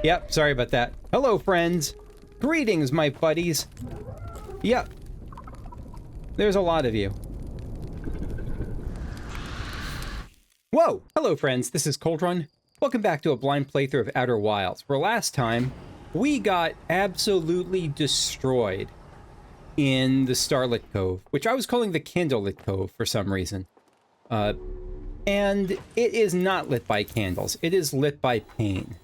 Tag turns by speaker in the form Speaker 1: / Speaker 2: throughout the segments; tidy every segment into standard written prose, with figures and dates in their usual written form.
Speaker 1: Yep, sorry about that. Hello, friends. Greetings, my buddies. Yep. There's a lot of you. Whoa! Hello, friends. This is Coldrun. Welcome back to a blind playthrough of Outer Wilds, where last time we got absolutely destroyed in the Starlit Cove, which I was calling the Candlelit Cove for some reason. And it is not lit by candles. It is lit by pain.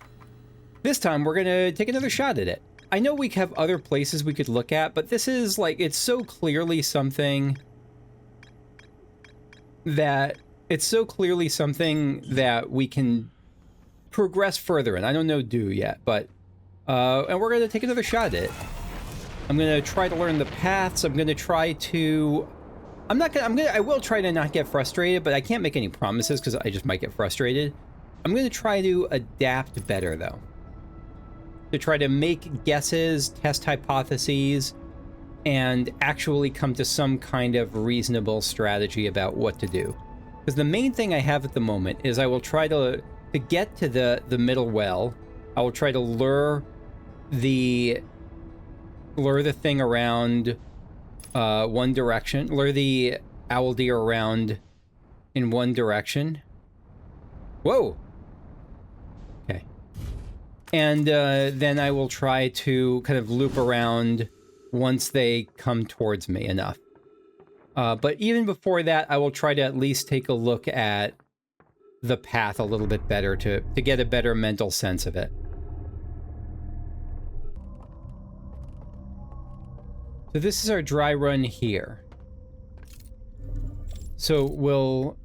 Speaker 1: This time, we're gonna take another shot at it. I know we have other places we could look at, but this is, like, it's so clearly something that... It's so clearly something that we can progress further in. I don't know do yet, but... and we're gonna take another shot at it. I'm gonna try to learn the paths. I'm gonna try to... I will try to not get frustrated, but I can't make any promises because I just might get frustrated. I'm gonna try to adapt better, though. To try to make guesses, test hypotheses, and actually come to some kind of reasonable strategy about what to do. Because the main thing I have at the moment is I will try to get to the middle well. I will try to lure the thing around one direction, lure the owl deer around in one direction. Whoa! Okay. And then I will try to kind of loop around once they come towards me enough. But even before that, I will try to at least take a look at the path a little bit better to get a better mental sense of it. So this is our dry run here. So we'll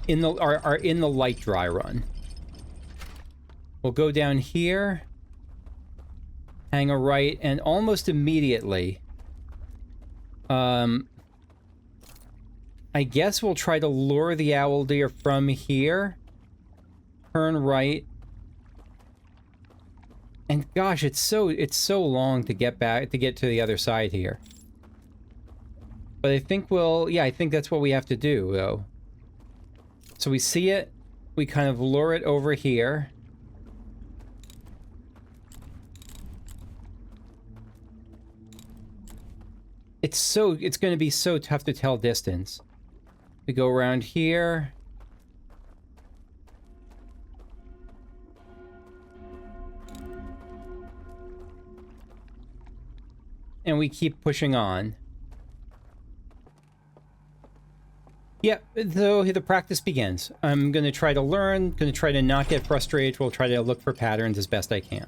Speaker 1: in the light dry run. We'll go down here, hang a right, and almost immediately, I guess we'll try to lure the owl deer from here, turn right, and gosh, it's so long to get to the other side here. But I think I think that's what we have to do, though. So we see it, we kind of lure it over here. It's going to be so tough to tell distance. We go around here. And we keep pushing on. Yep, so the practice begins. I'm going to try to learn, going to try to not get frustrated. We'll try to look for patterns as best I can.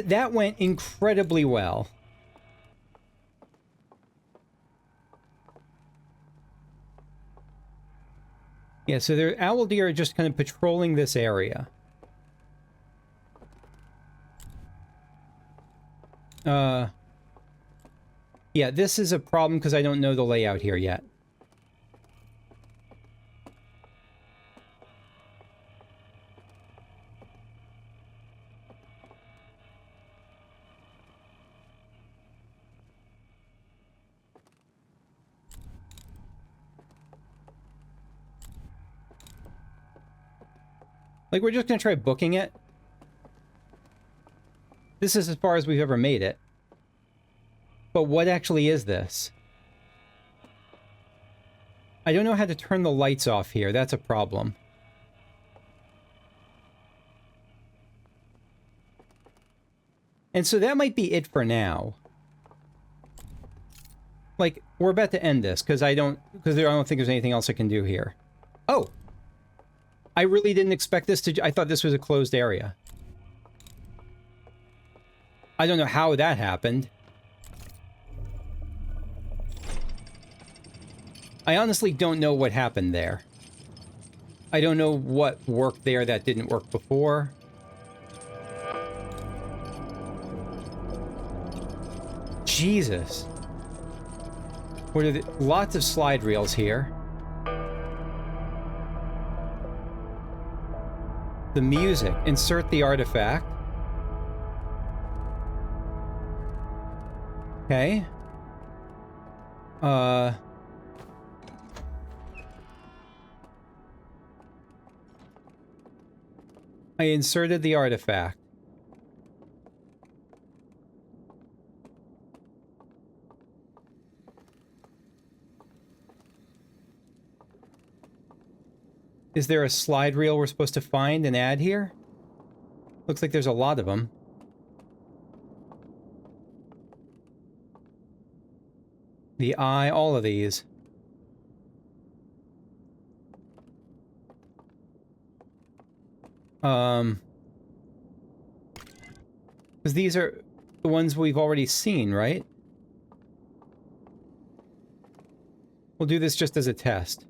Speaker 1: That went incredibly well. Yeah, so the owl deer are just kind of patrolling this area. Yeah, this is a problem because I don't know the layout here yet. Like, we're just gonna try booking it. This is as far as we've ever made it. But what actually is this? I don't know how to turn the lights off here. That's a problem. And so that might be it for now. Like, we're about to end this, because I don't think there's anything else I can do here. Oh! I really didn't expect this to... I thought this was a closed area. I don't know how that happened. I honestly don't know what happened there. I don't know what worked there that didn't work before. Jesus. What are the... Lots of slide reels here. The music. Insert the artifact. Okay. I inserted the artifact. Is there a slide reel we're supposed to find and add here? Looks like there's a lot of them. The eye, all of these. Because these are the ones we've already seen, right? We'll do this just as a test.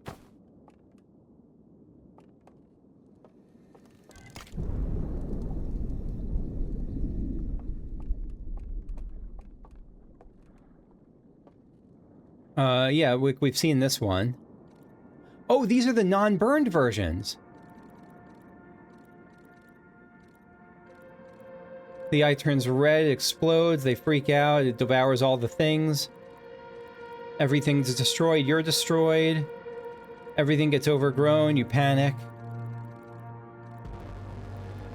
Speaker 1: Yeah, we've seen this one. Oh, these are the non-burned versions. The eye turns red, it explodes, they freak out, it devours all the things. Everything's destroyed, you're destroyed. Everything gets overgrown, you panic.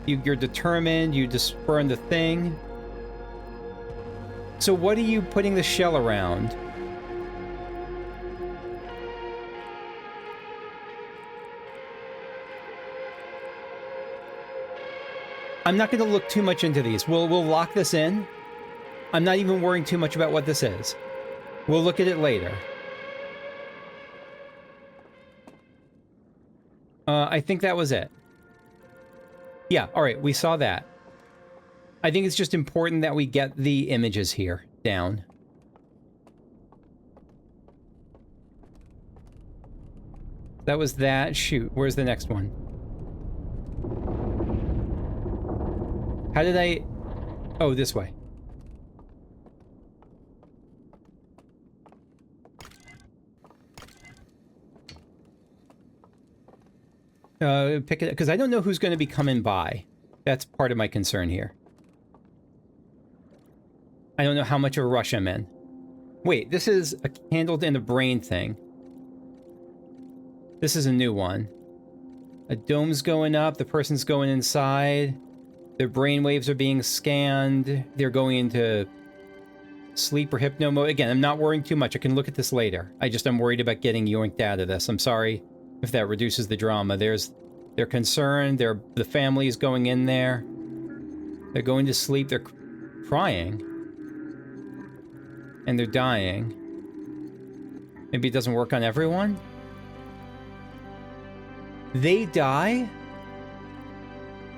Speaker 1: You're determined, you just burn the thing. So what are you putting the shell around? I'm not going to look too much into these. We'll lock this in. I'm not even worrying too much about what this is. We'll look at it later. I think that was it. Yeah, alright, we saw that. I think it's just important that we get the images here down. That was that. Shoot, where's the next one? How did I... Oh, this way. Pick it... Because I don't know who's going to be coming by. That's part of my concern here. I don't know how much of a rush I'm in. Wait, this is a candle in the brain thing. This is a new one. A dome's going up, the person's going inside. Their brainwaves are being scanned. They're going into sleep or hypno mode. Again, I'm not worrying too much. I can look at this later. I'm worried about getting yoinked out of this. I'm sorry if that reduces the drama. They're concerned. The family's going in there. They're going to sleep. They're crying. And they're dying. Maybe it doesn't work on everyone? They die,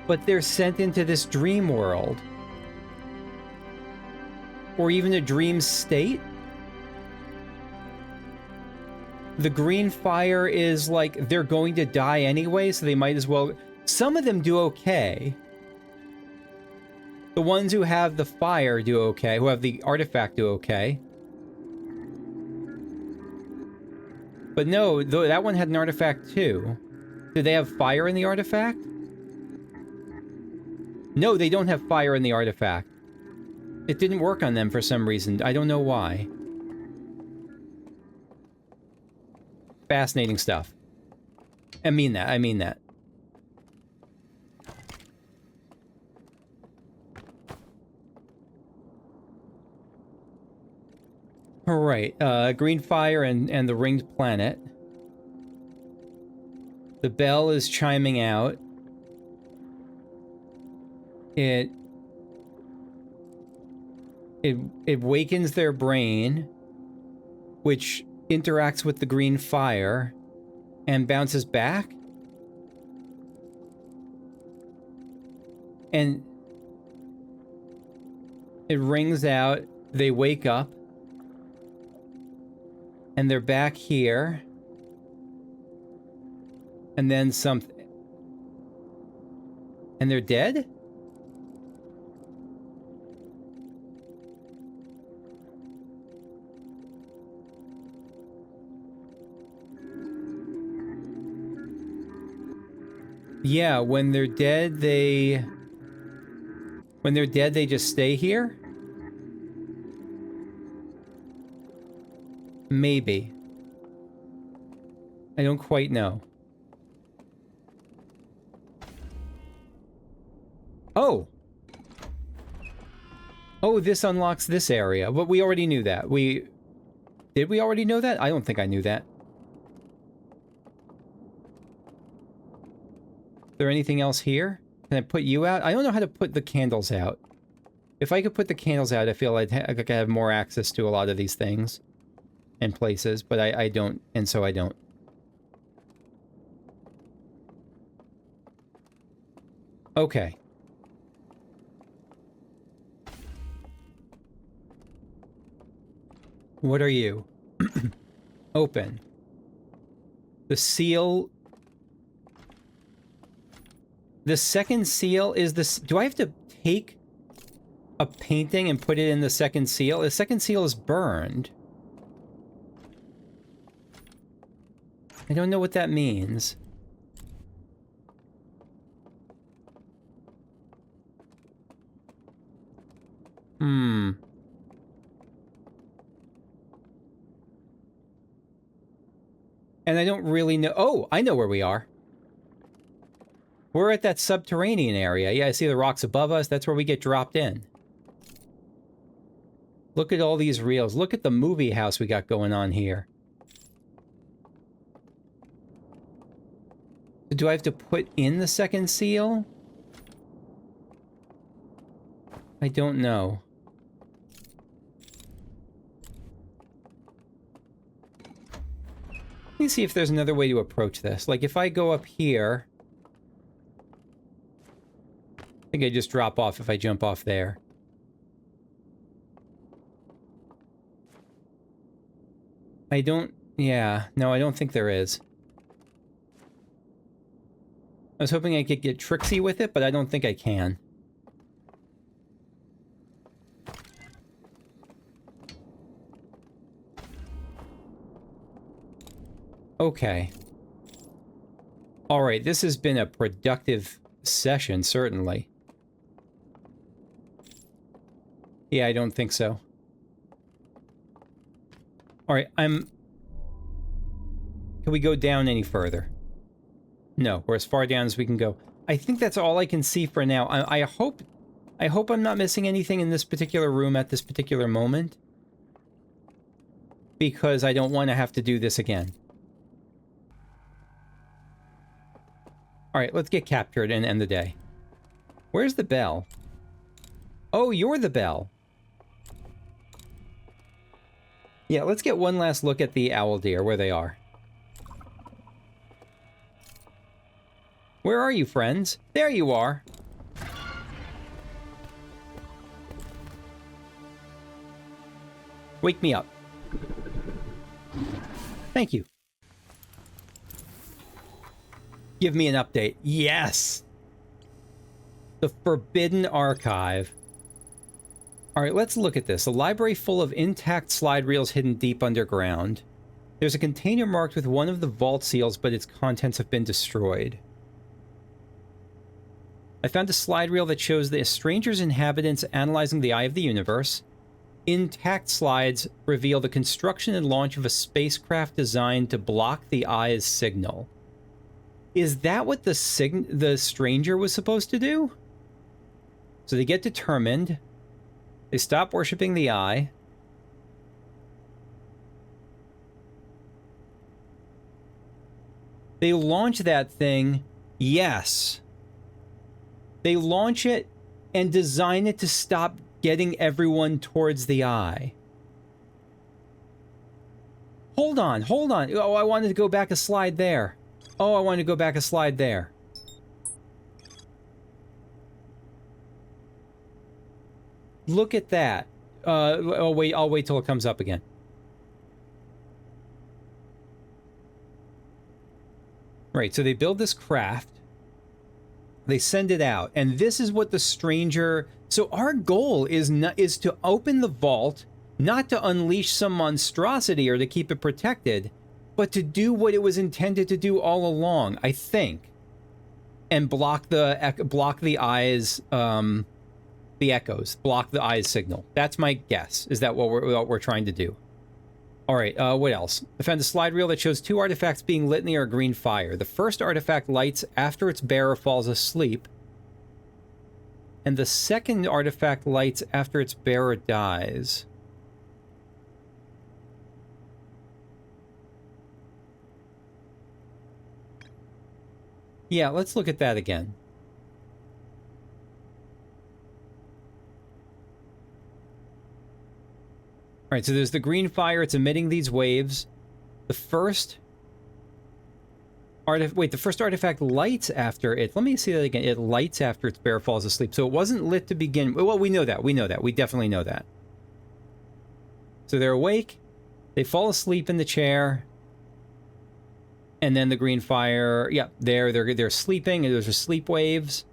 Speaker 1: but they're sent into this dream world. Or even a dream state. The green fire is like, they're going to die anyway, so they might as well... Some of them do okay. The ones who have the fire do okay, who have the artifact do okay. But no, that one had an artifact too. Did they have fire in the artifact? No, they don't have fire in the artifact. It didn't work on them for some reason. I don't know why. Fascinating stuff. I mean that. I mean that. Alright, green fire and the ringed planet. The bell is chiming out. It wakens their brain, which interacts with the green fire and bounces back. And it rings out. They wake up. And they're back here. And then something. And they're dead? Yeah, when they're dead, they... When they're dead, they just stay here? Maybe. I don't quite know. Oh! Oh, this unlocks this area. But we already knew that. Did we already know that? I don't think I knew that. Is there anything else here? Can I put you out? I don't know how to put the candles out. If I could put the candles out, I feel I could have more access to a lot of these things and places, but I don't, and so I don't. Okay. What are you? Open. The seal... The second seal is this... Do I have to take a painting and put it in the second seal? The second seal is burned. I don't know what that means. And I don't really know... Oh, I know where we are. We're at that subterranean area. Yeah, I see the rocks above us. That's where we get dropped in. Look at all these reels. Look at the movie house we got going on here. Do I have to put in the second seal? I don't know. Let me see if there's another way to approach this. Like, if I go up here... I think I just drop off if I jump off there. I don't... Yeah, no, I don't think there is. I was hoping I could get tricksy with it, but I don't think I can. Okay. Alright, this has been a productive session, certainly. Yeah, I don't think so. Alright, Can we go down any further? No, we're as far down as we can go. I think that's all I can see for now. I hope I'm not missing anything in this particular room at this particular moment. Because I don't want to have to do this again. Alright, let's get captured and end the day. Where's the bell? Oh, you're the bell. Yeah, let's get one last look at the owl deer, where they are. Where are you, friends? There you are! Wake me up. Thank you. Give me an update. Yes! The Forbidden Archive. Alright, let's look at this. A library full of intact slide reels hidden deep underground. There's a container marked with one of the vault seals, but its contents have been destroyed. I found a slide reel that shows the stranger's inhabitants analyzing the eye of the universe. Intact slides reveal the construction and launch of a spacecraft designed to block the eye's signal. Is that what the stranger was supposed to do? So they get determined. They stop worshipping the eye. They launch that thing. Yes. They launch it and design it to stop getting everyone towards the eye. Hold on, hold on. Oh, I wanted to go back a slide there. Oh, I wanted to go back a slide there. Look at that. Oh, wait, I'll wait till it comes up again. Right, so they build this craft. They send it out, and this is what the stranger... So our goal is to open the vault, not to unleash some monstrosity or to keep it protected, but to do what it was intended to do all along, I think. And block the eyes, the echoes, block the eyes signal. That's my guess. Is that what we're trying to do? All right, what else? I found a slide reel that shows 2 artifacts being lit in the air, green fire. The first artifact lights after its bearer falls asleep, and the second artifact lights after its bearer dies. Yeah, let's look at that again. All right, so there's the green fire. It's emitting these waves. The first artifact lights after it. Let me see that again. It lights after its bearer falls asleep. So it wasn't lit to begin. Well, we know that. We know that. We definitely know that. So they're awake. They fall asleep in the chair. And then the green fire. Yeah, they're sleeping. And those are sleep waves,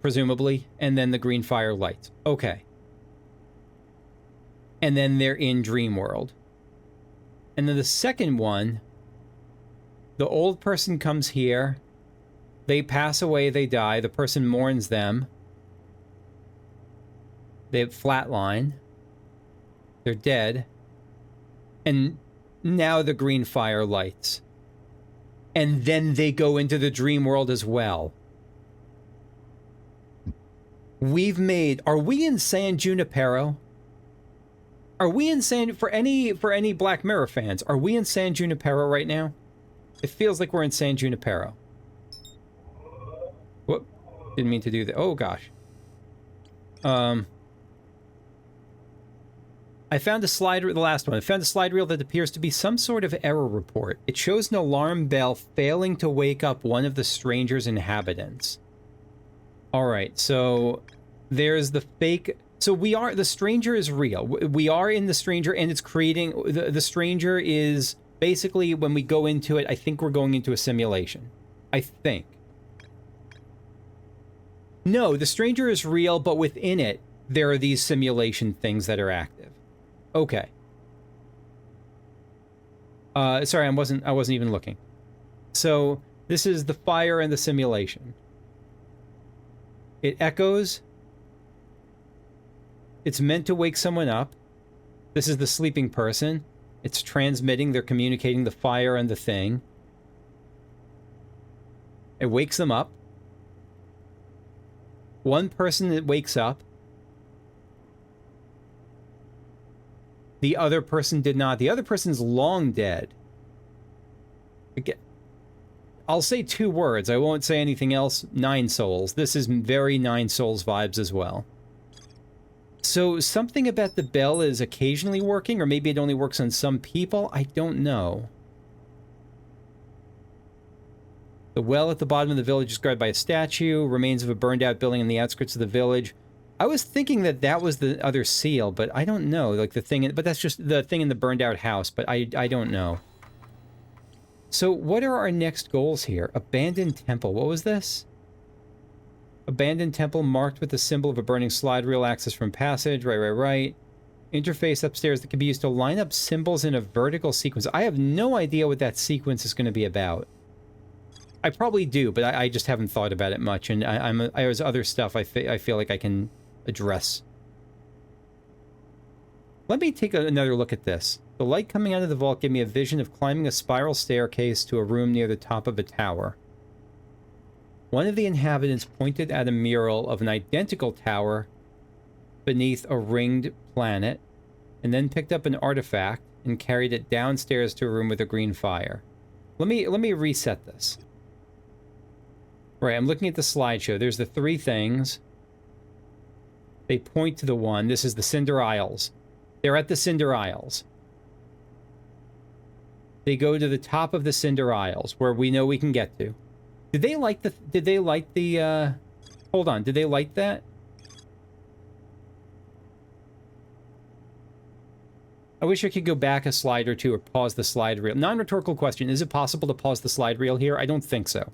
Speaker 1: presumably. And then the green fire lights. Okay. And then they're in Dream World. And then the second one, the old person comes here. They pass away, they die. The person mourns them. They flatline. They're dead. And now the green fire lights. And then they go into the Dream World as well. We've made... Are we in San Junipero? Are we in San... For any Black Mirror fans, are we in San Junipero right now? It feels like we're in San Junipero. Whoop. Didn't mean to do that. Oh, gosh. I found a slide... The last one. I found a slide reel that appears to be some sort of error report. It shows an alarm bell failing to wake up one of the stranger's inhabitants. Alright, so... There's the fake... So the stranger is real. We are in the stranger, and it's creating... The stranger is... Basically, when we go into it, I think we're going into a simulation. I think. No, the stranger is real, but within it, there are these simulation things that are active. Okay. Sorry, I wasn't even looking. So, this is the fire and the simulation. It echoes. It's meant to wake someone up. This is the sleeping person. It's transmitting, they're communicating the fire and the thing. It wakes them up. One person that wakes up. The other person did not. The other person's long dead. Again, I'll say 2 words. I won't say anything else. 9 souls. This is very 9 souls vibes as well. So something about the bell is occasionally working, or maybe it only works on some people. I don't know. The well at the bottom of the village is guarded by a statue. Remains of a burned-out building in the outskirts of the village. I was thinking that that was the other seal, but I don't know. Like the thing, but that's just the thing in the burned-out house. But I don't know. So what are our next goals here? Abandoned temple. What was this? Abandoned temple marked with the symbol of a burning slide reel, access from passage. Right. Interface upstairs that can be used to line up symbols in a vertical sequence. I have no idea what that sequence is going to be about. I probably do, but I just haven't thought about it much. And there's other stuff I feel like I can address. Let me take another look at this. The light coming out of the vault gave me a vision of climbing a spiral staircase to a room near the top of a tower. One of the inhabitants pointed at a mural of an identical tower beneath a ringed planet, and then picked up an artifact and carried it downstairs to a room with a green fire. Let me reset this. Right, I'm looking at the slideshow. There's the 3 things. They point to the one. This is the Cinder Isles. They're at the Cinder Isles. They go to the top of the Cinder Isles, where we know we can get to. Did they light the, hold on, did they light that? I wish I could go back a slide or two or pause the slide reel. Non-rhetorical question. Is it possible to pause the slide reel here? I don't think so.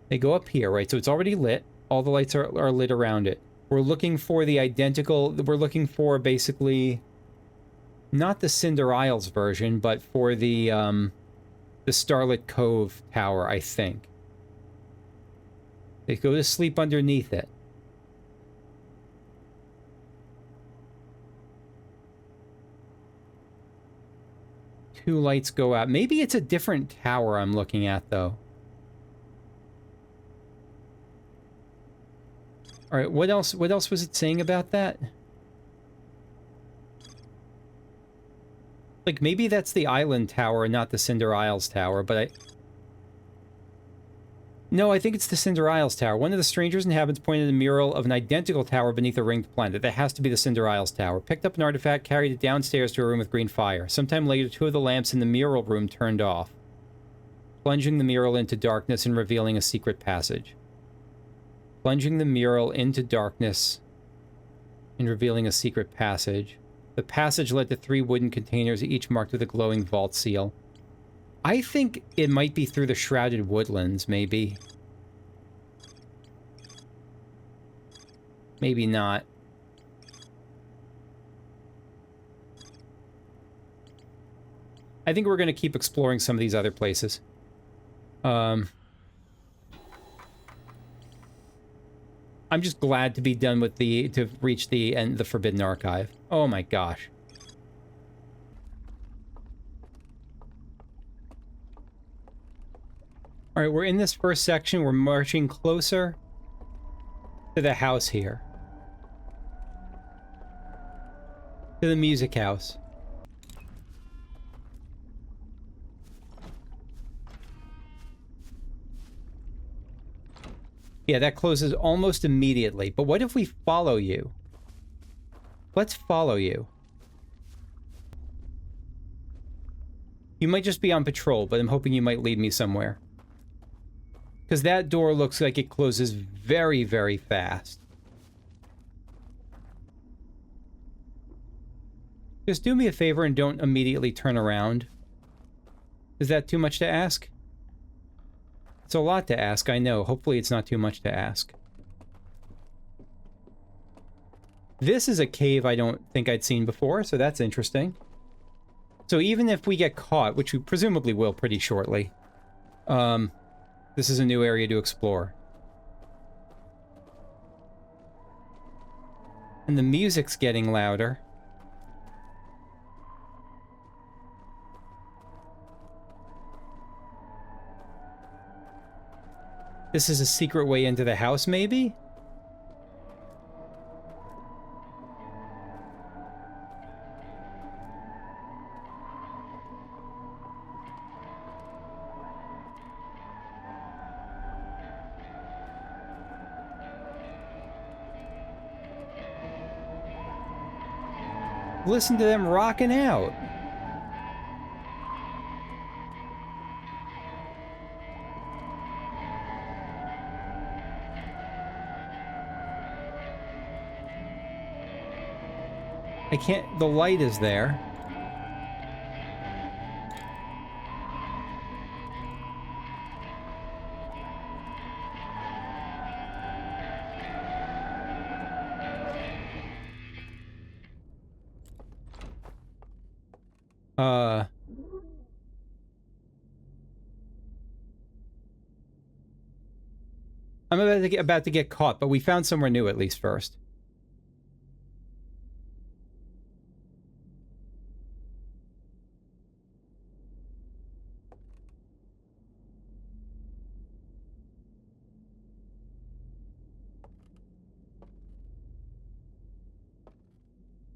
Speaker 1: They go up here, right? So it's already lit. All the lights are lit around it. We're looking for the identical... We're looking for basically... Not the Cinder Isles version, but for the Starlit Cove tower, I think. They go to sleep underneath it. Two lights go out. Maybe it's a different tower I'm looking at, though. All right, what else was it saying about that? Like, maybe that's the island tower, not the Cinder Isles tower, but No, I think it's the Cinder Isles tower. One of the stranger's inhabitants pointed a mural of an identical tower beneath a ringed planet. That has to be the Cinder Isles tower. Picked up an artifact, carried it downstairs to a room with green fire. Sometime later, 2 of the lamps in the mural room turned off, plunging the mural into darkness and revealing a secret passage. Plunging the mural into darkness and revealing a secret passage. The passage led to 3 wooden containers, each marked with a glowing vault seal. I think it might be through the Shrouded Woodlands, maybe. Maybe not. I think we're going to keep exploring some of these other places. I'm just glad to be done with to reach the end of the Forbidden Archive. Oh my gosh. All right, we're in this first section. We're marching closer to the house here. To the music house. Yeah, that closes almost immediately. But what if we follow you? Let's follow you. You might just be on patrol, but I'm hoping you might lead me somewhere. Because that door looks like it closes very, very fast. Just do me a favor and don't immediately turn around. Is that too much to ask? It's a lot to ask, I know. Hopefully it's not too much to ask. This is a cave I don't think I'd seen before, so that's interesting. So even if we get caught, which we presumably will pretty shortly, this is a new area to explore. And the music's getting louder. This is a secret way into the house, maybe? Listen to them rocking out. I can't... The light is there. I'm about to get caught, but we found somewhere new at least first.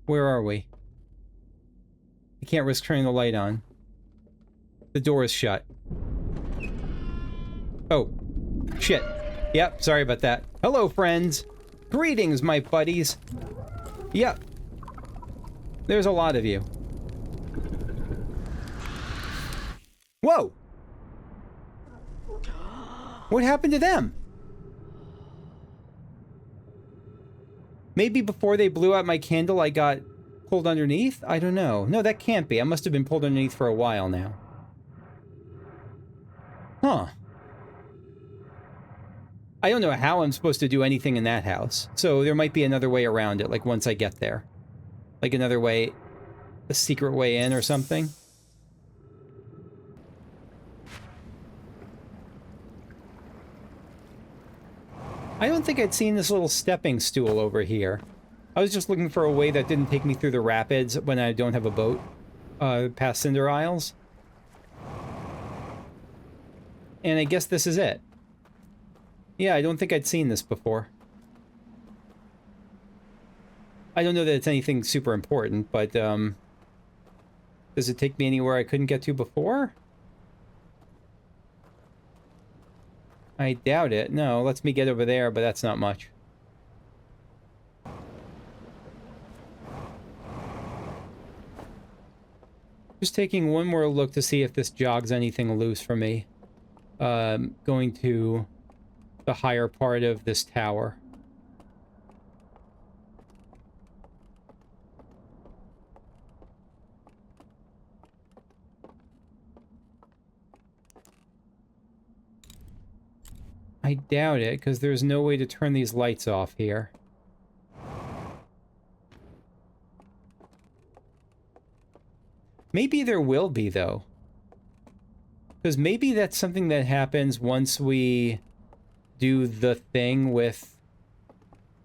Speaker 1: Where are we? I can't risk turning the light on. The door is shut. Oh. Shit. Yep, sorry about that. Hello, friends. Greetings, my buddies. Yep. There's a lot of you. Whoa! What happened to them? Maybe before they blew out my candle, I got pulled underneath? I don't know. No, that can't be. I must have been pulled underneath for a while now. Huh. I don't know how I'm supposed to do anything in that house. So there might be another way around it, like once I get there. Like another way, a secret way in or something. I don't think I'd seen this little stepping stool over here. I was just looking for a way that didn't take me through the rapids when I don't have a boat, past Cinder Isles. And I guess this is it. Yeah, I don't think I'd seen this before. I don't know that it's anything super important, but, does it take me anywhere I couldn't get to before? I doubt it. No, lets me get over there, but that's not much. Just taking one more look to see if this jogs anything loose for me. Going to the higher part of this tower. I doubt it, because there's no way to turn these lights off here. Maybe there will be, though. Because maybe that's something that happens once we do the thing with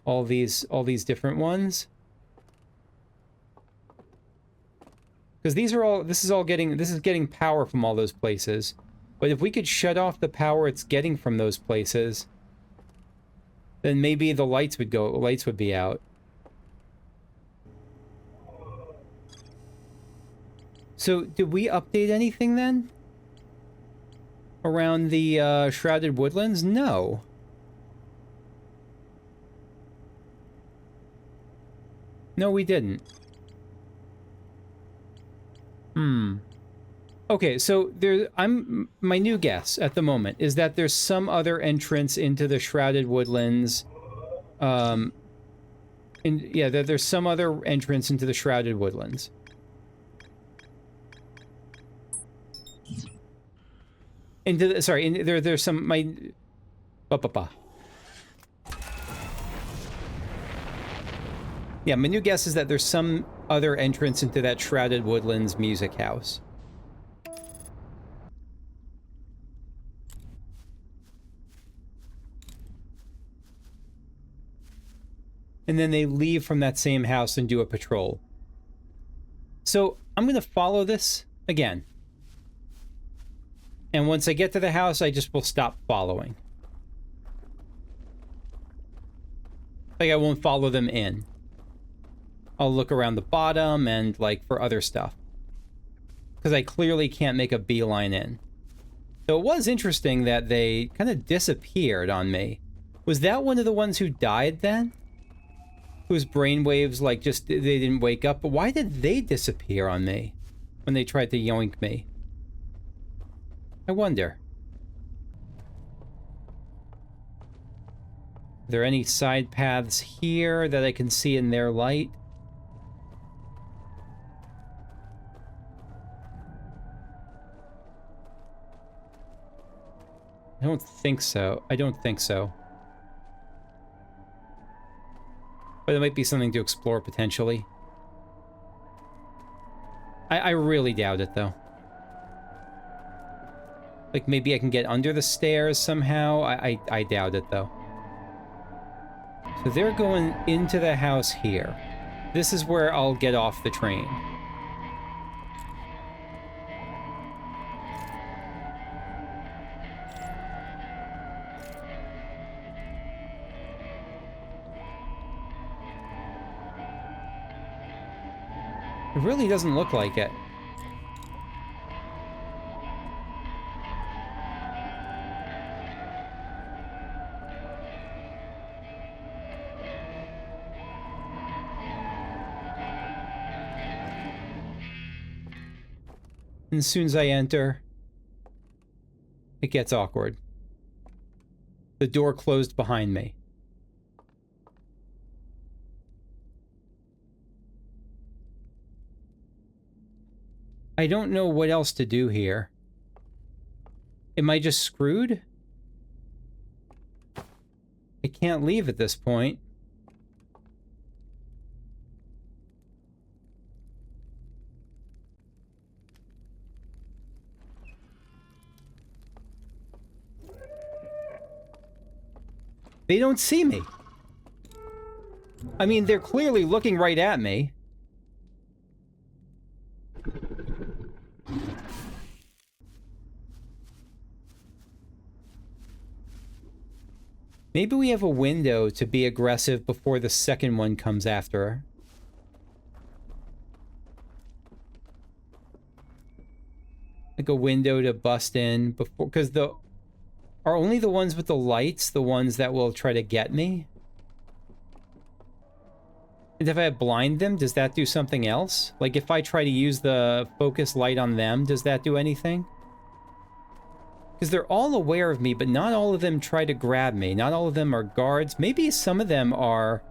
Speaker 1: all these different ones. Because this is getting power from all those places. But if we could shut off the power it's getting from those places, then maybe the lights would be out. So, did we update anything then? Around the Shrouded Woodlands? No. No, we didn't. Okay, so my new guess at the moment is that there's some other entrance into the Shrouded Woodlands. There's some other entrance into the Shrouded Woodlands. There's some Yeah, my new guess is that there's some other entrance into that Shrouded Woodlands music house. And then they leave from that same house and do a patrol. So I'm going to follow this again. And once I get to the house, I just will stop following. Like, I won't follow them in. I'll look around the bottom and, like, for other stuff. Because I clearly can't make a beeline in. So it was interesting that they kind of disappeared on me. Was that one of the ones who died then? Whose brainwaves, like, just, they didn't wake up? But why did they disappear on me when they tried to yoink me? I wonder. Are there any side paths here that I can see in their light? I don't think so. I don't think so. But it might be something to explore, potentially. I really doubt it, though. Like, maybe I can get under the stairs somehow? I doubt it, though. So they're going into the house here. This is where I'll get off the train. It really doesn't look like it. And as soon as I enter, it gets awkward. The door closed behind me. I don't know what else to do here. Am I just screwed? I can't leave at this point. They don't see me. I mean, they're clearly looking right at me. Maybe we have a window to be aggressive before the second one comes after her. Like a window to bust in before, because are only the ones with the lights the ones that will try to get me? And if I blind them, does that do something else? Like if I try to use the focus light on them, does that do anything? Because they're all aware of me, but not all of them try to grab me. Not all of them are guards. Maybe some of them are,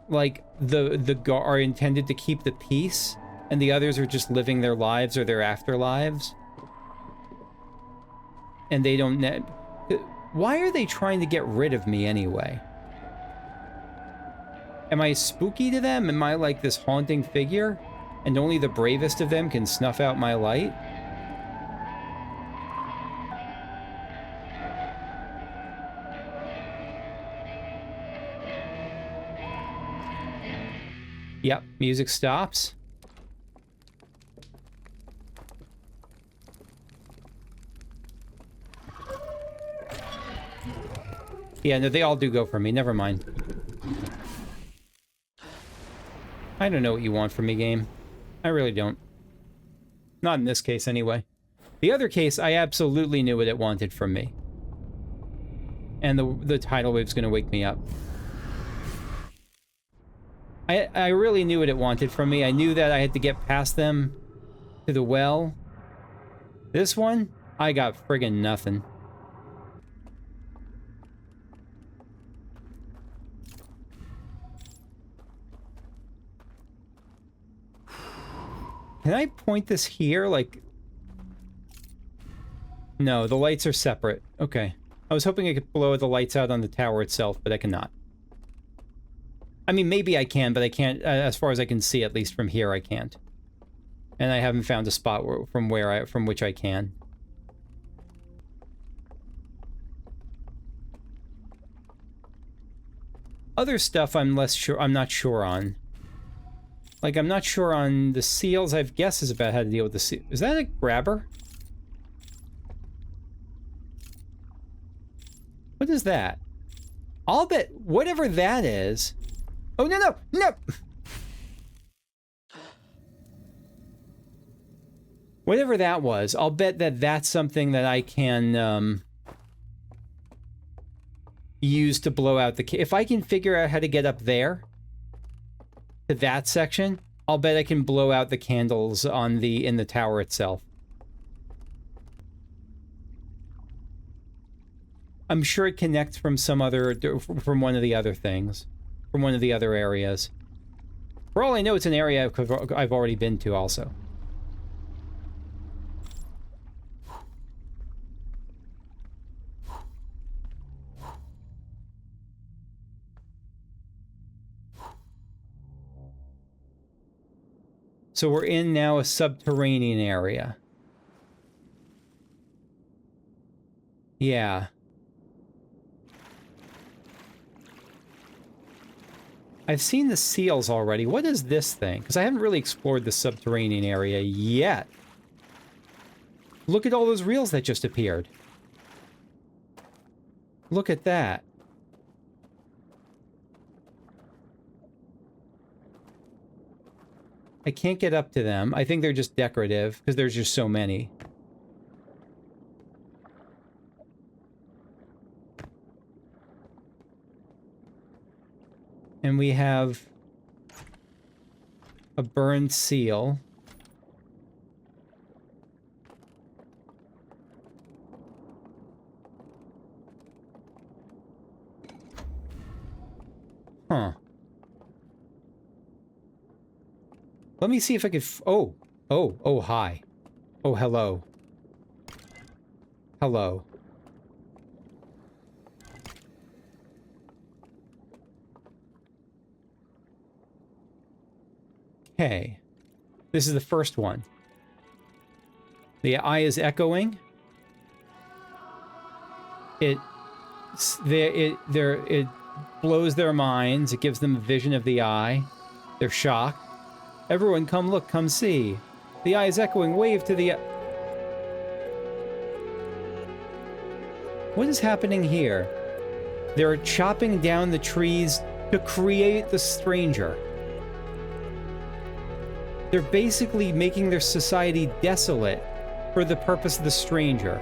Speaker 1: like, are intended to keep the peace, and the others are just living their lives or their afterlives. And they don't... Why are they trying to get rid of me anyway? Am I spooky to them? Am I like this haunting figure? And only the bravest of them can snuff out my light? Yep, music stops. Yeah, no, they all do go for me. Never mind. I don't know what you want from me, game. I really don't. Not in this case, anyway. The other case, I absolutely knew what it wanted from me. And the tidal wave's gonna wake me up. I really knew what it wanted from me. I knew that I had to get past them to the well. This one, I got friggin' nothing. Can I point this here? Like... No, the lights are separate. Okay. I was hoping I could blow the lights out on the tower itself, but I cannot. I mean, maybe I can, but I can't, as far as I can see, at least from here, I can't. And I haven't found a spot from which I can. Other stuff I'm not sure on. Like, I'm not sure on the seals. I have guesses about how to deal with the seal. Is that a grabber? What is that? I'll bet whatever that is... Oh, no, no, no! Whatever that was, I'll bet that that's something that I can, use to blow out the... If I can figure out how to get up there, to that section, I'll bet I can blow out the candles on in the tower itself. I'm sure it connects from from one of the other things. From one of the other areas. For all I know, it's an area I've already been to also. So we're in now a subterranean area. Yeah. I've seen the seals already. What is this thing? Because I haven't really explored the subterranean area yet. Look at all those reels that just appeared. Look at that. I can't get up to them. I think they're just decorative, because there's just so many. And we have a burned seal. Huh. Let me see if I could... Oh, Oh, oh, hi. Oh, hello. Hello. Okay. This is the first one. The eye is echoing. It blows their minds. It gives them a vision of the eye. They're shocked. Everyone, come look, come see. The eye is echoing. Wave to the... What is happening here? They're chopping down the trees to create the stranger. They're basically making their society desolate for the purpose of the stranger.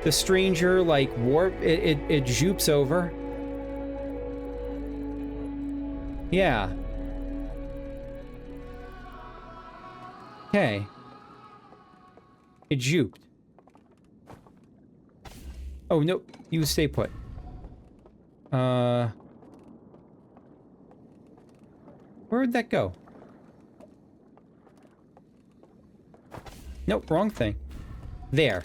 Speaker 1: The stranger, like, it jupes over. Yeah. Okay. It juped. Oh, no. You stay put. Where'd that go? Nope, wrong thing. There.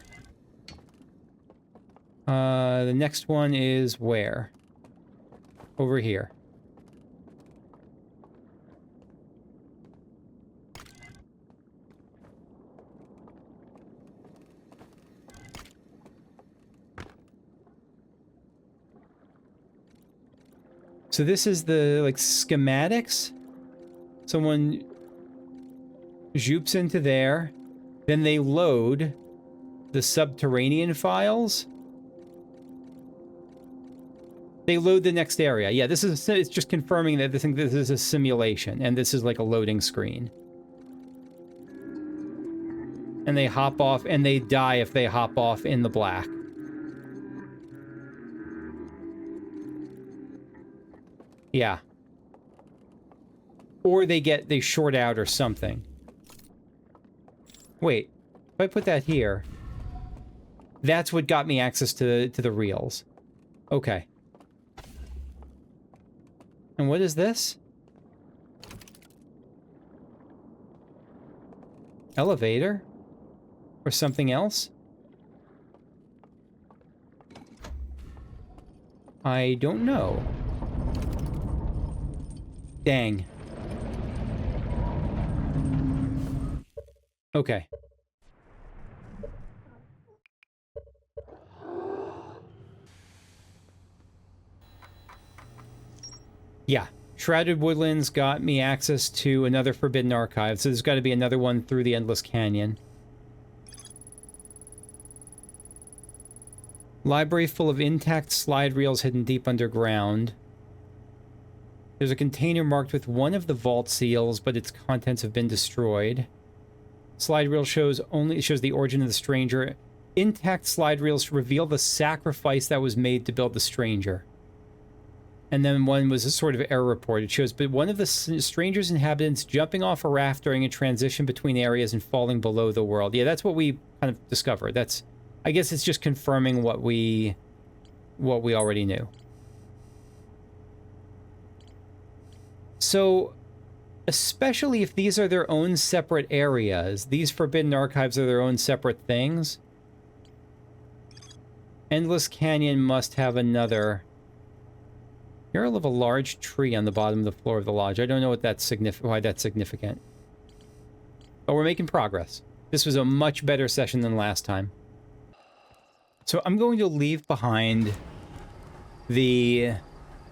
Speaker 1: The next one is where? Over here. So this is the, like, schematics? Someone jupes into there, then they load the subterranean files. They load the next area. Yeah, this is, it's just confirming that this is a simulation, and this is like a loading screen. And they hop off, and they die if they hop off in the black. Yeah. Or they short out or something. Wait, if I put that here, that's what got me access to the reels. Okay. And what is this? Elevator? Or something else? I don't know. Dang. Okay. Yeah. Shrouded Woodlands got me access to another Forbidden Archive, so there's got to be another one through the Endless Canyon. Library full of intact slide reels hidden deep underground. There's a container marked with one of the vault seals, but its contents have been destroyed. Slide reel shows the origin of the stranger. Intact slide reels reveal the sacrifice that was made to build the stranger. And then one was a sort of error report. It shows but one of the stranger's inhabitants jumping off a raft during a transition between areas and falling below the world. Yeah, that's what we kind of discovered. That's, I guess it's just confirming what we already knew. So, especially if these are their own separate areas, these Forbidden Archives are their own separate things. Endless Canyon must have another... Mural of a large tree on the bottom of the floor of the lodge. I don't know what that's why that's significant. But we're making progress. This was a much better session than last time. So I'm going to leave behind the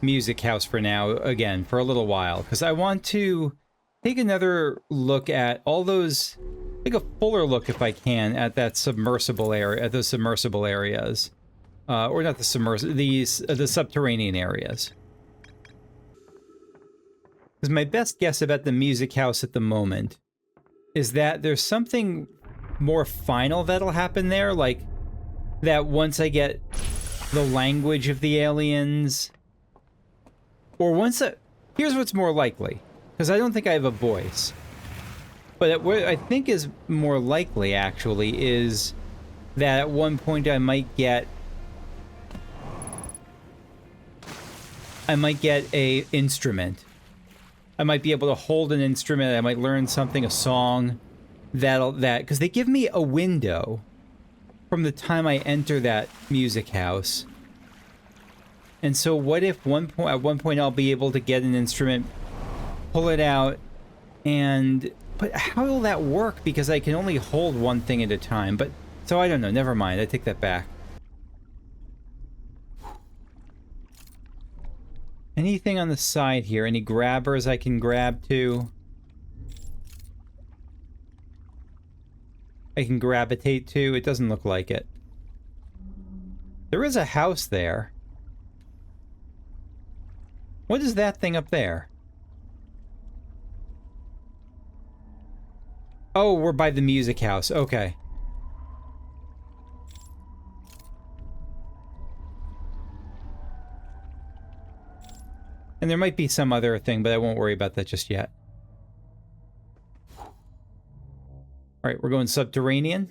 Speaker 1: music house for now, again, for a little while, because I want to take another look at all those, take a fuller look if I can at that submersible area, at those submersible areas. Or not the submersible, the subterranean areas. Because my best guess about the music house at the moment is that there's something more final that'll happen there, like that once I get the language of the aliens, or once here's what's more likely, because I don't think I have a voice, but what I think is more likely, actually, is that at one point I might get a instrument. I might be able to hold an instrument, I might learn something, a song, because they give me a window from the time I enter that music house. And so what if at one point I'll be able to get an instrument, pull it out, but how will that work? Because I can only hold one thing at a time. But so I don't know. Never mind. I take that back. Anything on the side here? Any grabbers I can grab to? I can gravitate to? It doesn't look like it. There is a house there. What is that thing up there? Oh, we're by the music house. Okay. And there might be some other thing, but I won't worry about that just yet. Alright, we're going subterranean.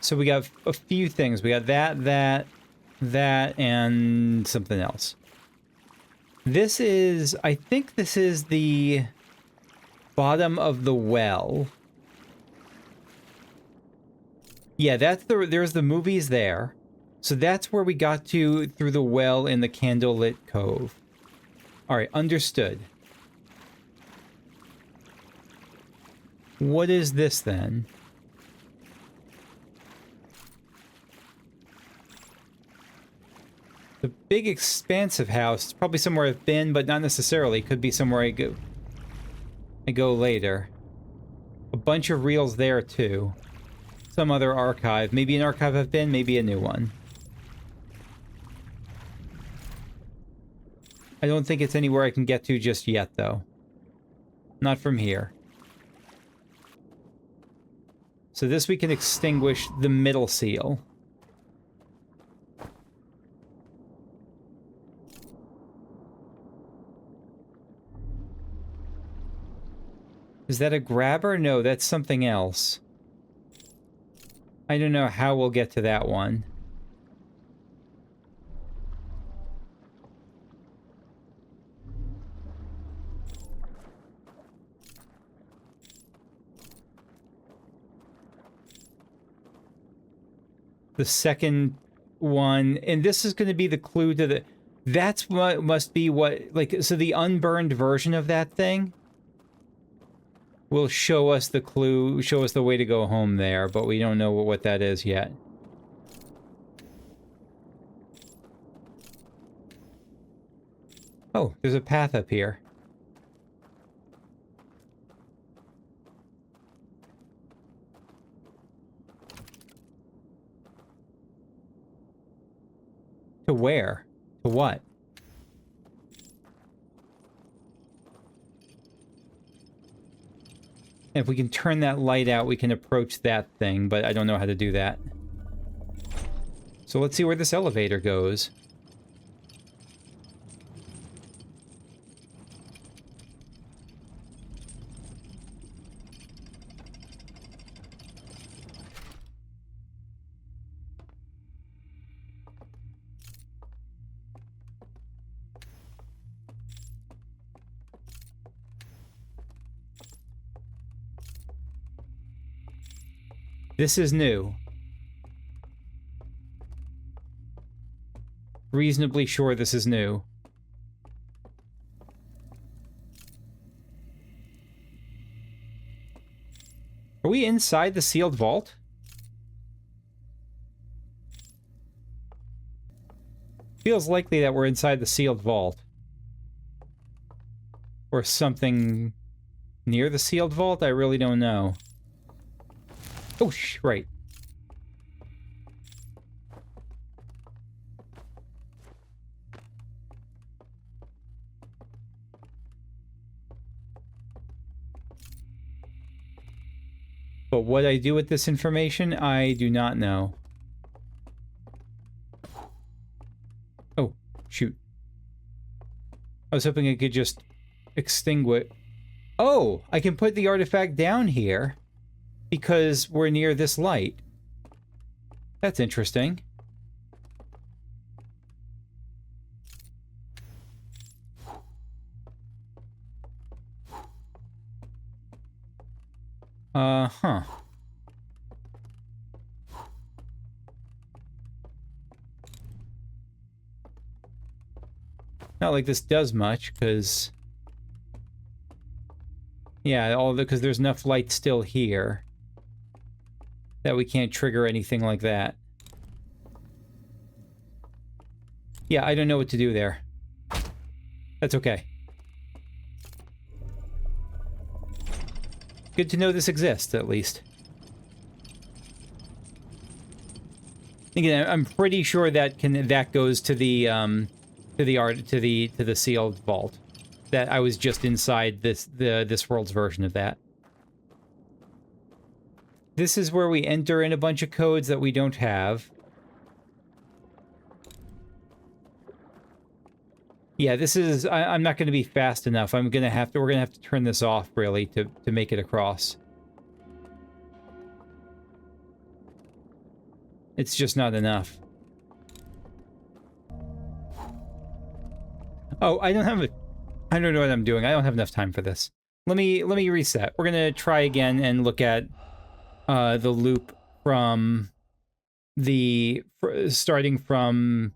Speaker 1: So we got a few things. We got that, and something else. This is... I think this is the bottom of the well. Yeah, that's there's the movies there. So that's where we got to through the well in the Candlelit Cove. Alright, understood. What is this then? The big expansive house. It's probably somewhere I've been, but not necessarily. Could be somewhere I go later. A bunch of reels there too. Some other archive. Maybe an archive I've been, maybe a new one. I don't think it's anywhere I can get to just yet, though. Not from here. So this we can extinguish the middle seal. Is that a grabber? No, that's something else. I don't know how we'll get to that one. The second one, and this is going to be the clue to the... That's what must be what... Like, so the unburned version of that thing will show us the clue, show us the way to go home there, but we don't know what that is yet. Oh, there's a path up here. To where? To what? If we can turn that light out, we can approach that thing, but I don't know how to do that. So let's see where this elevator goes. This is new. Reasonably sure this is new. Are we inside the sealed vault? Feels likely that we're inside the sealed vault. Or something near the sealed vault? I really don't know. Oh, right. But what I do with this information, I do not know. Oh, shoot. I was hoping I could just extinguish... Oh, I can put the artifact down here because we're near this light. That's interesting. Huh. Not like this does much, because... Yeah, because there's enough light still here that we can't trigger anything like that. Yeah, I don't know what to do there. That's okay. Good to know this exists, at least. Again, I'm pretty sure that goes to the sealed vault. That I was just inside this world's version of that. This is where we enter in a bunch of codes that we don't have. Yeah, this is... I'm not going to be fast enough. We're going to have to turn this off, really, to make it across. It's just not enough. Oh, I don't know what I'm doing. I don't have enough time for this. Let me reset. We're gonna try again and look at the loop from starting from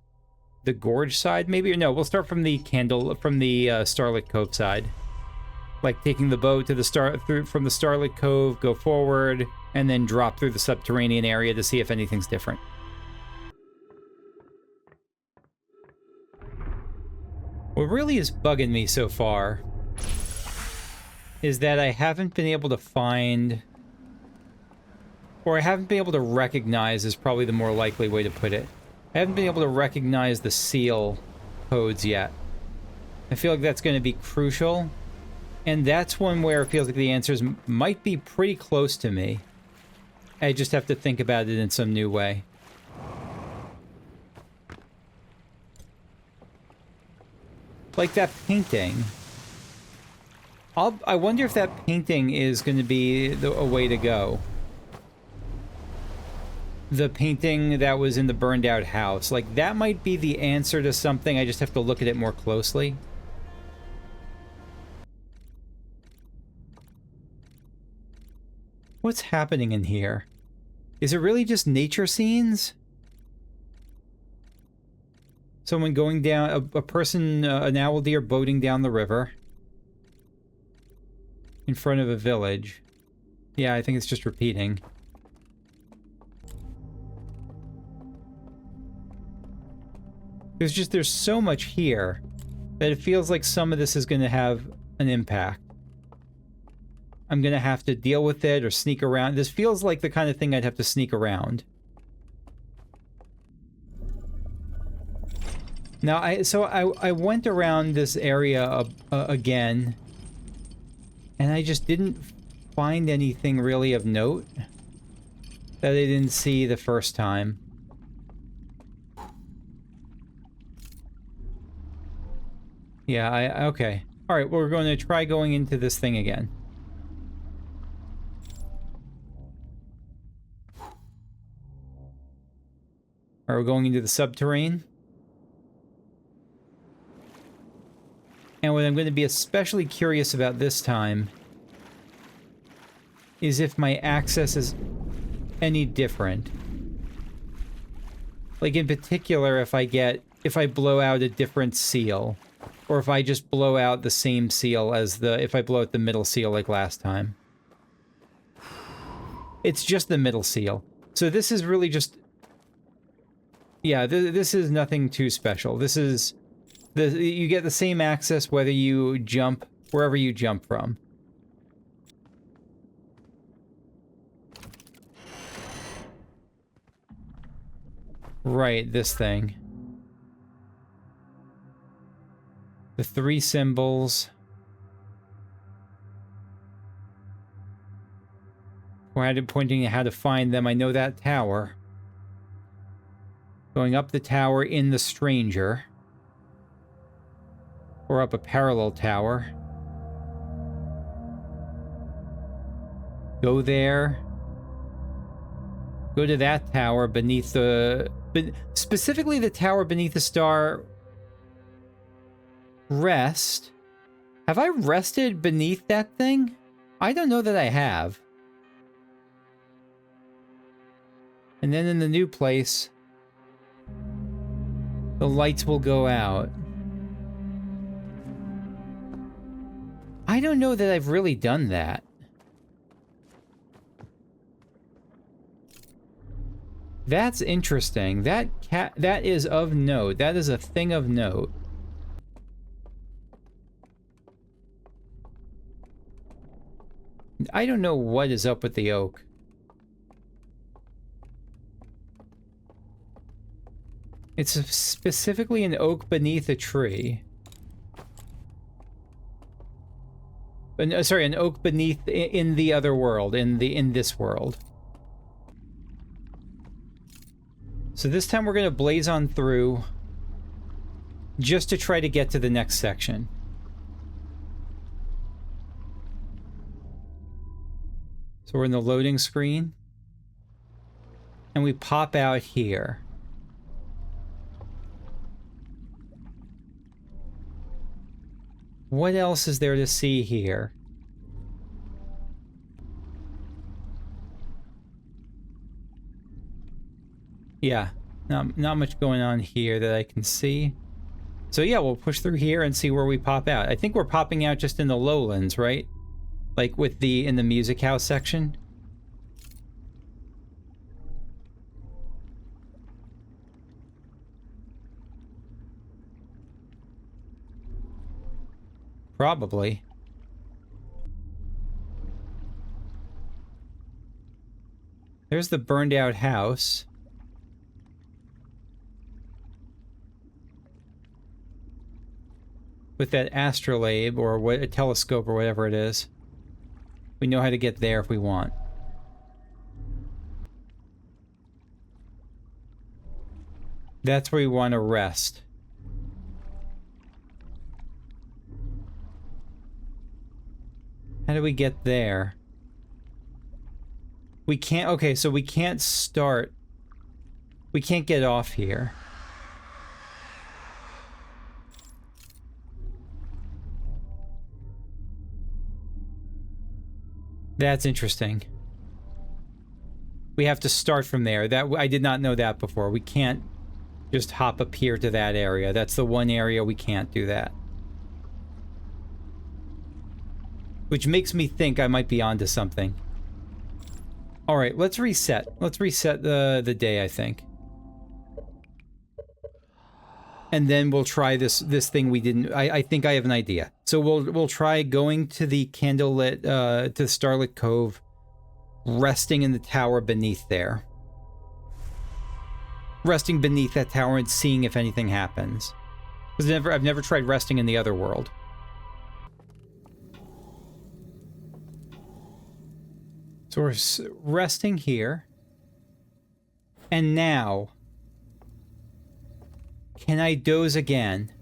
Speaker 1: the gorge side, maybe, or no? We'll start from the Starlit Cove side, like taking the boat to the from the Starlit Cove, go forward, and then drop through the subterranean area to see if anything's different. What really is bugging me so far is that I haven't been able to find, or I haven't been able to recognize, is probably the more likely way to put it. I haven't been able to recognize the seal codes yet. I feel like that's going to be crucial, and that's one where it feels like the answers might be pretty close to me. I just have to think about it in some new way. Like that painting. I wonder if that painting is going to be a way to go. The painting that was in the burned out house. Like, that might be the answer to something. I just have to look at it more closely. What's happening in here? Is it really just nature scenes? Someone going down, a person, an owl deer boating down the river. In front of a village. Yeah, I think it's just repeating. There's so much here that it feels like some of this is going to have an impact. I'm going to have to deal with it or sneak around. This feels like the kind of thing I'd have to sneak around. Now, I went around this area again, and I just didn't find anything really of note that I didn't see the first time. Yeah, okay. Alright, well, we're going to try going into this thing again. Alright, we're going into the subterranean. And what I'm going to be especially curious about this time is if my access is any different. Like, in particular, if I blow out a different seal, or if I just blow out the same seal as if I blow out the middle seal like last time. It's just the middle seal. So this is really just... Yeah, this is nothing too special. This is... You get the same access whether you jump wherever you jump from. Right, this thing. The 3 symbols. Pointing at how to find them. I know that tower. Going up the tower in the stranger. Or up a parallel tower. Go there. Go to that tower beneath the... specifically the tower beneath the star... Rest. Have I rested beneath that thing? I don't know that I have. And then in the new place, the lights will go out. I don't know that I've really done that. That's interesting. That is of note. That is a thing of note. I don't know what is up with the oak. It's specifically an oak beneath a tree. Sorry, an oak beneath in the other world, in this world. So this time we're going to blaze on through just to try to get to the next section. So we're in the loading screen. And we pop out here. What else is there to see here? Yeah, not much going on here that I can see. So yeah, we'll push through here and see where we pop out. I think we're popping out just in the lowlands, right? Like with in the music house section. Probably. There's the burned out house. With that astrolabe, or what, a telescope, or whatever it is. We know how to get there if we want. That's where we want to rest. How do we get there? We can't... Okay, so we can't start... We can't get off here. That's interesting. We have to start from there. That I did not know that before. We can't just hop up here to that area. That's the one area we can't do that. Which makes me think I might be onto something. Alright, let's reset. Let's reset the day, I think. And then we'll try this thing we didn't... I think I have an idea. So we'll try going to the candlelit... to Starlit Cove. Resting in the tower beneath there. Resting beneath that tower and seeing if anything happens. Because I've never tried resting in the other world. So we're resting here. And now... Can I doze again?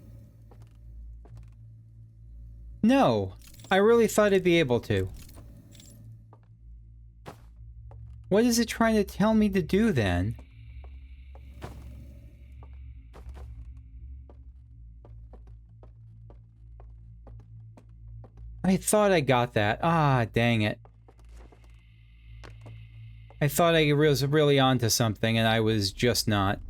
Speaker 1: No. I really thought I'd be able to. What is it trying to tell me to do then? I thought I got that. Ah, dang it. I thought I was really onto something and I was just not.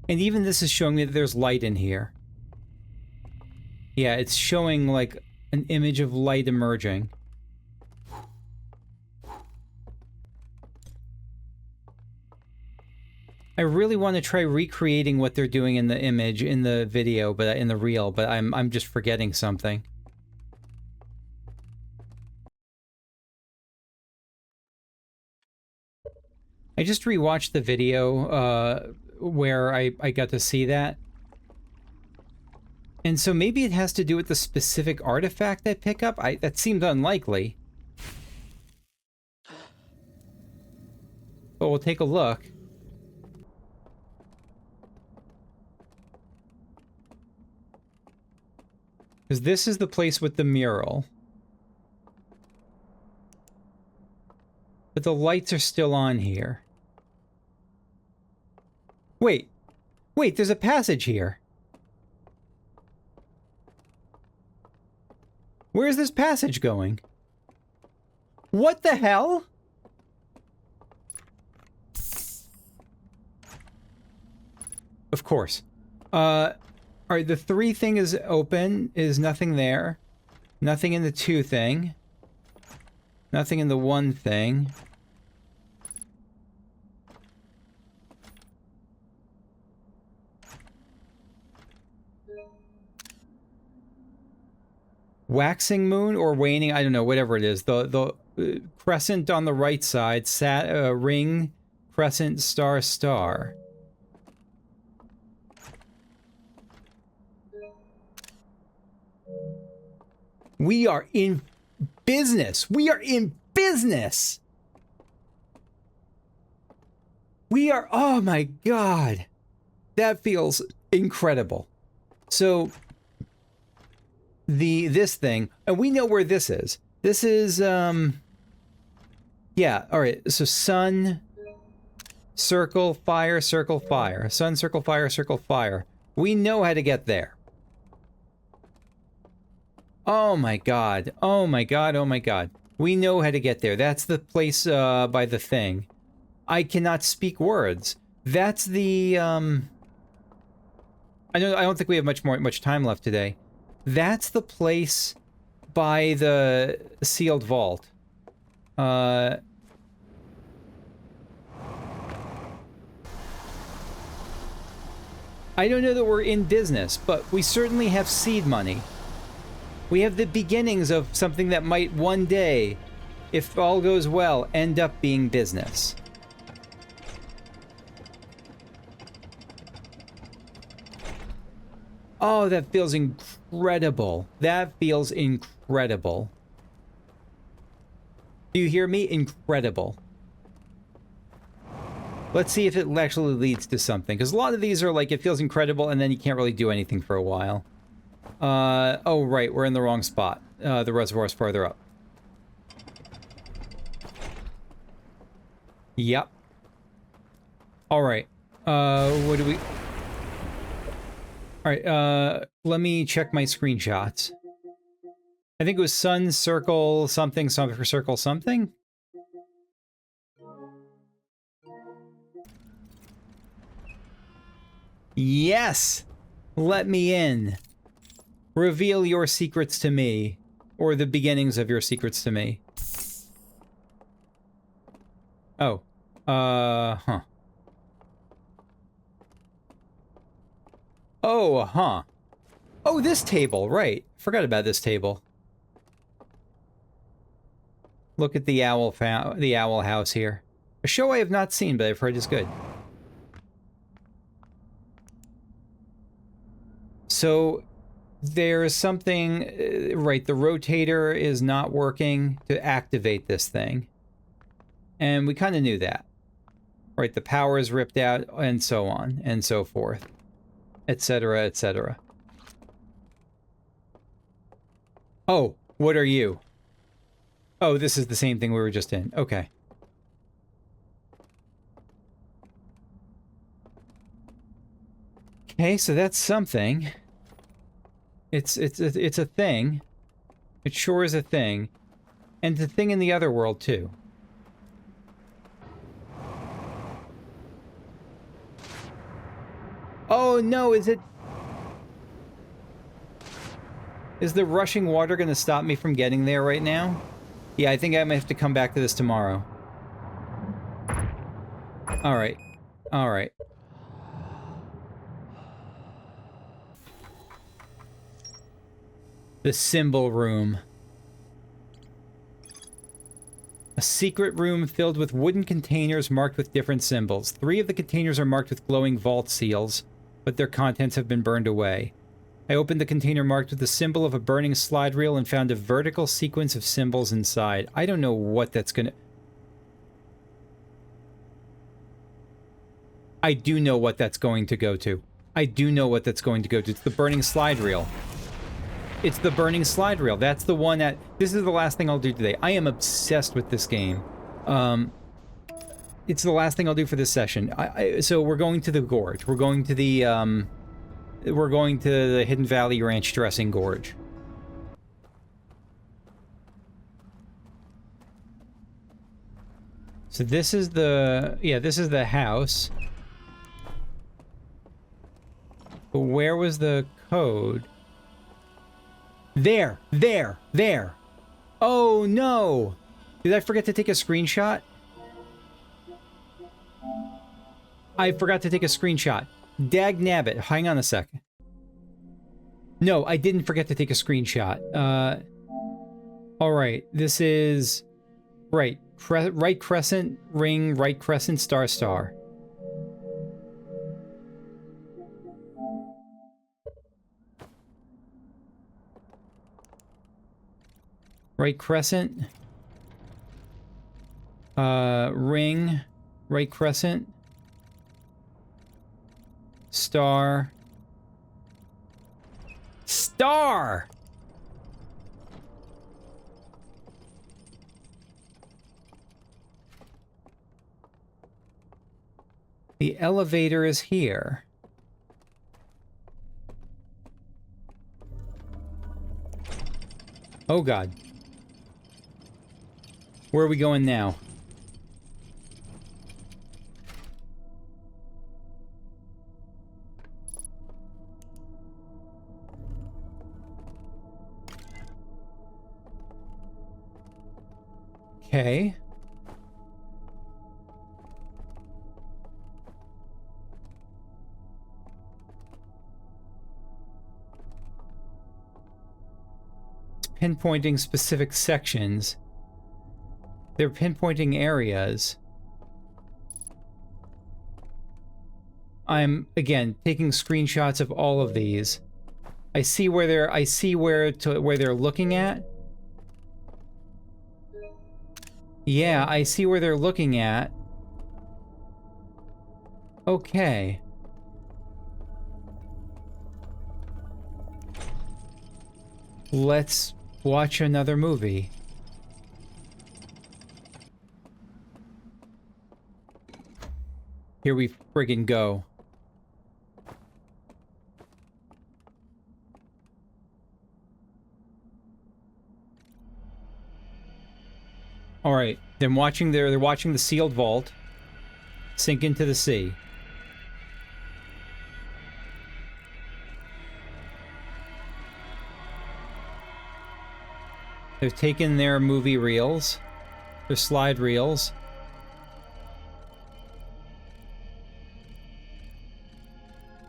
Speaker 1: And even this is showing me that there's light in here. Yeah, it's showing like an image of light emerging. I really want to try recreating what they're doing in the image, in the video, but in the reel, but I'm just forgetting something. I just rewatched the video where I got to see that. And so maybe it has to do with the specific artifact I pick up? That seemed unlikely. But we'll take a look. Because this is the place with the mural. But the lights are still on here. Wait. Wait, there's a passage here. Where's this passage going? What the hell? Of course. Alright, the 3 thing is open. Is nothing there. Nothing in the 2 thing. Nothing in the 1 thing. Waxing moon or waning, I don't know, whatever it is. The crescent on the right side, ring, crescent, star, star. We are in business. We are in business. We are, oh my God. That feels incredible. So this thing, and we know where this is. This is yeah, all right. So sun, circle, fire, circle, fire. Sun, circle, fire, circle, fire. We know how to get there. Oh my God. Oh my God. Oh my God. We know how to get there. That's the place by the thing. I cannot speak words. That's the I don't think we have much time left today. That's the place by the sealed vault. I don't know that we're in business, but we certainly have seed money. We have the beginnings of something that might one day, if all goes well, end up being business. Oh, that feels incredible. That feels incredible. Do you hear me? Incredible. Let's see if it actually leads to something. Because a lot of these are like, it feels incredible, and then you can't really do anything for a while. Oh, right. We're in the wrong spot. The reservoir's farther up. Yep. Alright. What do we... Alright, let me check my screenshots. I think it was sun, circle, something, something, circle, something? Yes! Let me in. Reveal your secrets to me. Or the beginnings of your secrets to me. Oh. Huh. Oh, huh. Oh, this table, right. Forgot about this table. Look at the owl house here. A show I have not seen, but I've heard is good. So, there's something... right, the rotator is not working to activate this thing. And we kind of knew that. Right, the power is ripped out, and so on, and so forth. Etc., etc. Oh, what are you? Oh, this is the same thing we were just in. Okay. Okay, so that's something. It's a thing. It sure is a thing. And it's a thing in the other world, too. Oh, no, is it... Is the rushing water going to stop me from getting there right now? Yeah, I think I might have to come back to this tomorrow. Alright. Alright. The symbol room. A secret room filled with wooden containers marked with different symbols. 3 of the containers are marked with glowing vault seals, but their contents have been burned away. I opened the container marked with the symbol of a burning slide reel and found a vertical sequence of symbols inside. I don't know what that's gonna... I do know what that's going to go to. I do know what that's going to go to. It's the burning slide reel. It's the burning slide reel. That's the one that... This is the last thing I'll do today. I am obsessed with this game. It's the last thing I'll do for this session. So we're going to the gorge. We're going to the, We're going to the Hidden Valley Ranch Dressing Gorge. So this is the... yeah, this is the house. But where was the code? There! There! There! Oh, no! Did I forget to take a screenshot? I forgot to take a screenshot. Dag nabbit. Hang on a second. No, I didn't forget to take a screenshot. Alright, this is... right. Right crescent, ring, right crescent, star, star. Right crescent. Ring, right crescent. Star. Star! The elevator is here. Oh god. Where are we going now? Okay. It's pinpointing specific sections. They're pinpointing areas. I'm, again, taking screenshots of all of these. I see where they're looking at. Yeah, I see where they're looking at. Okay. Let's watch another movie. Here we friggin' go. All right, they're watching the sealed vault sink into the sea. They've taken their movie reels, their slide reels.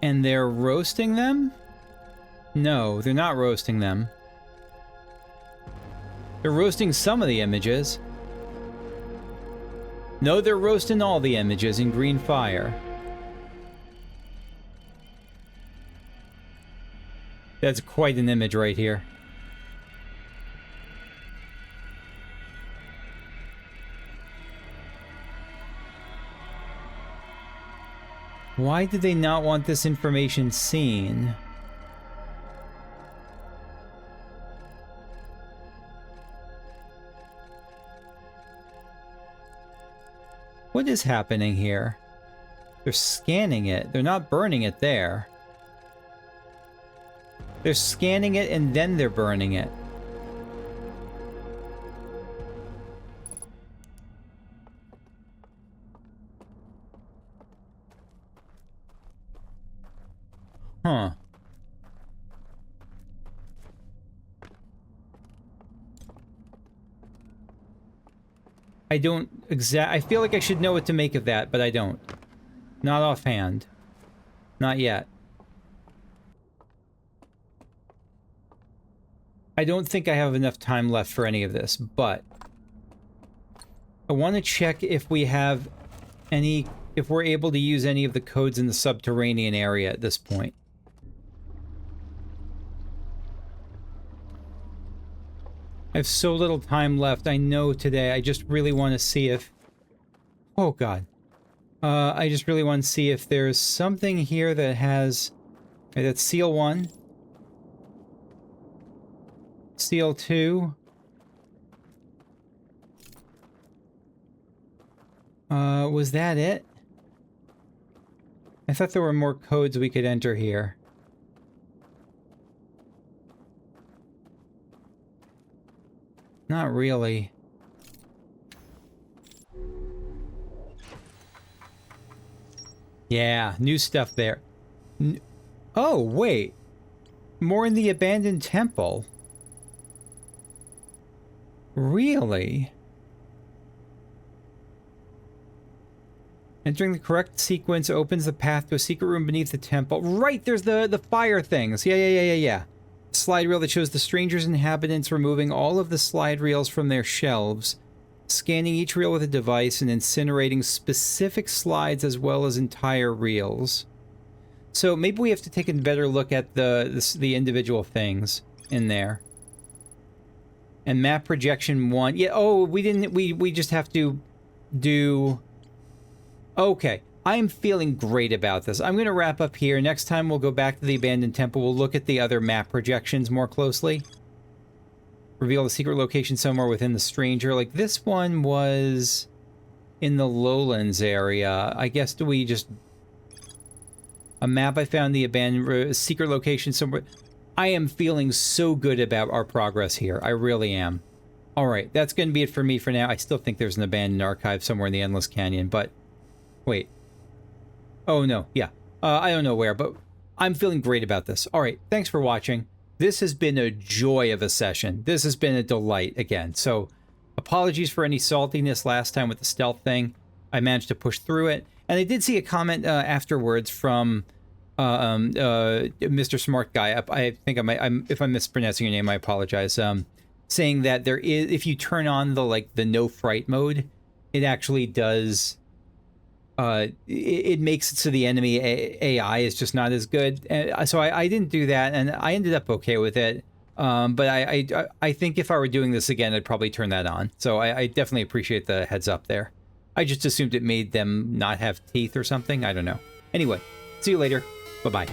Speaker 1: And they're roasting them? No, they're not roasting them. They're roasting some of the images. No, they're roasting all the images in green fire. That's quite an image right here. Why did they not want this information seen? What is happening here? They're scanning it. They're not burning it there. They're scanning it and then they're burning it. Huh. I feel like I should know what to make of that, but I don't. Not offhand. Not yet. I don't think I have enough time left for any of this, but I want to check if we have any, if we're able to use any of the codes in the subterranean area at this point. I have so little time left, I know today. I just really want to see if... oh god. I just really want to see if there's something here that has... okay, that's seal 1. Seal 2. Was that it? I thought there were more codes we could enter here. Not really. Yeah, new stuff there. Oh, wait. More in the abandoned temple. Really? Entering the correct sequence opens the path to a secret room beneath the temple. Right, there's the fire things. Yeah. Slide reel that shows the stranger's inhabitants removing all of the slide reels from their shelves, scanning each reel with a device, and incinerating specific slides as well as entire reels. So maybe we have to take a better look at the individual things in there. And map projection 1. Yeah, oh, we just have to do... Okay, I'm feeling great about this. I'm going to wrap up here. Next time we'll go back to the abandoned temple. We'll look at the other map projections more closely. Reveal the secret location somewhere within the stranger. Like, this one was in the lowlands area. I guess, do we just... A map I found the abandoned secret location somewhere. I am feeling so good about our progress here. I really am. Alright, that's going to be it for me for now. I still think there's an abandoned archive somewhere in the Endless Canyon, but... Wait. Oh, no. Yeah. I don't know where, but I'm feeling great about this. All right. Thanks for watching. This has been a joy of a session. This has been a delight again. So apologies for any saltiness last time with the stealth thing. I managed to push through it. And I did see a comment afterwards from Mr. Smart Guy. I think if I'm mispronouncing your name, I apologize. Saying that there is, if you turn on the no fright mode, it actually does... it makes it so the enemy AI is just not as good. So I didn't do that, and I ended up okay with it. But I think if I were doing this again, I'd probably turn that on. So I definitely appreciate the heads up there. I just assumed it made them not have teeth or something. I don't know. Anyway, see you later. Bye-bye.